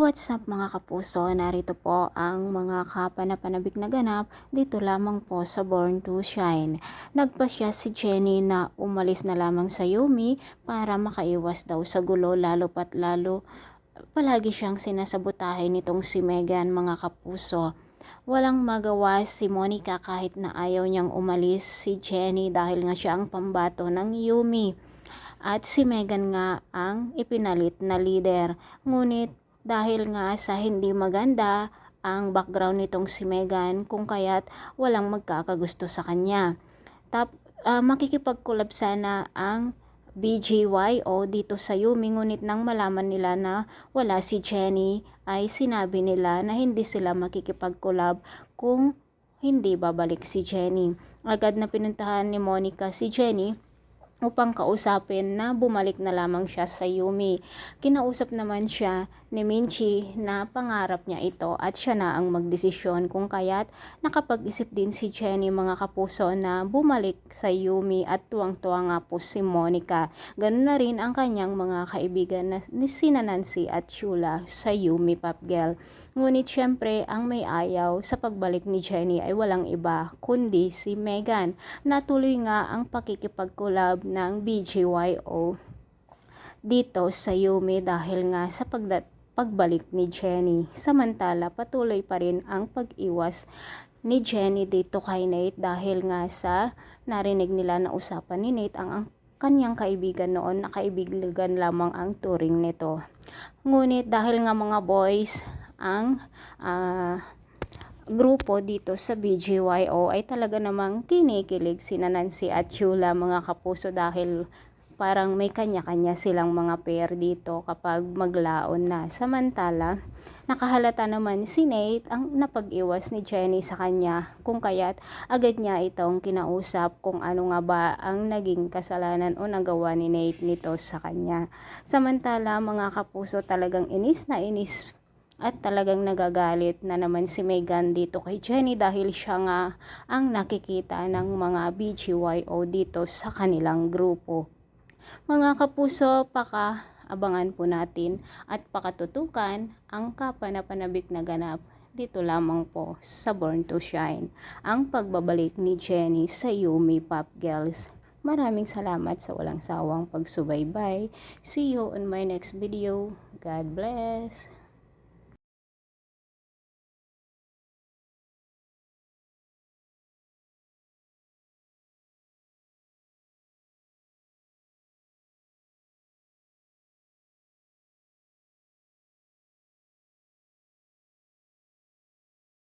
What's up mga kapuso? Narito po ang mga kapanapanabik na ganap dito lamang po sa Born to Shine. Nagpasya si Jenny na umalis na lamang sa Yumi para makaiwas daw sa gulo, lalo pat lalo palagi siyang sinasabotahe nitong si Megan, mga kapuso. Walang magawa si Monica kahit na ayaw niyang umalis si Jenny dahil nga siya ang pambato ng Yumi. At si Megan nga ang ipinalit na leader. Ngunit dahil nga sa hindi maganda ang background nitong si Megan, kung kaya't walang magkakagusto sa kanya. Makikipag-collab sana ang BGYO dito sa Yumi, ngunit nang malaman nila na wala si Jenny ay sinabi nila na hindi sila makikipag-collab kung hindi babalik si Jenny. Agad na pinuntahan ni Monica si Jenny upang kausapin na bumalik na lamang siya sa Yumi. Kinausap naman siya ni Minchi na pangarap niya ito at siya na ang magdesisyon, kung kaya't nakapag-isip din si Jenny, mga kapuso, na bumalik sa Yumi at tuwang-tuwa nga po si Monica. Ganun na rin ang kanyang mga kaibigan na sina Nancy at Shula sa Yumi Pop Girl. Ngunit syempre ang may ayaw sa pagbalik ni Jenny ay walang iba kundi si Megan. Natuloy nga ang pakikipag-collab ng BGYO dito sa Yumi dahil nga sa pagbalik ni Jenny. Samantala, patuloy pa rin ang pag-iwas ni Jenny dito kay Nate dahil nga sa narinig nila na usapan ni Nate ang kanyang kaibigan noon, na kaibigan lamang ang turing nito. Ngunit dahil nga mga boys ang grupo dito sa BGYO ay talaga namang kinikilig sina Nancy at Shula, mga kapuso, dahil parang may kanya-kanya silang mga pair dito kapag maglaon na. Samantala, nakahalata naman si Nate ang napag-iwas ni Jenny sa kanya, kung kaya't agad niya itong kinausap kung ano nga ba ang naging kasalanan o nagawa ni Nate nito sa kanya. Samantala, mga kapuso, talagang inis na inis at talagang nagagalit na naman si Megan dito kay Jenny dahil siya nga ang nakikita ng mga BGYO dito sa kanilang grupo. Mga kapuso, abangan po natin at pakatutukan ang kapanapanabik na ganap dito lamang po sa Born to Shine, ang pagbabalik ni Jenny sa Yumi Pop Girls. Maraming salamat sa walang sawang pagsubaybay. See you on my next video. God bless.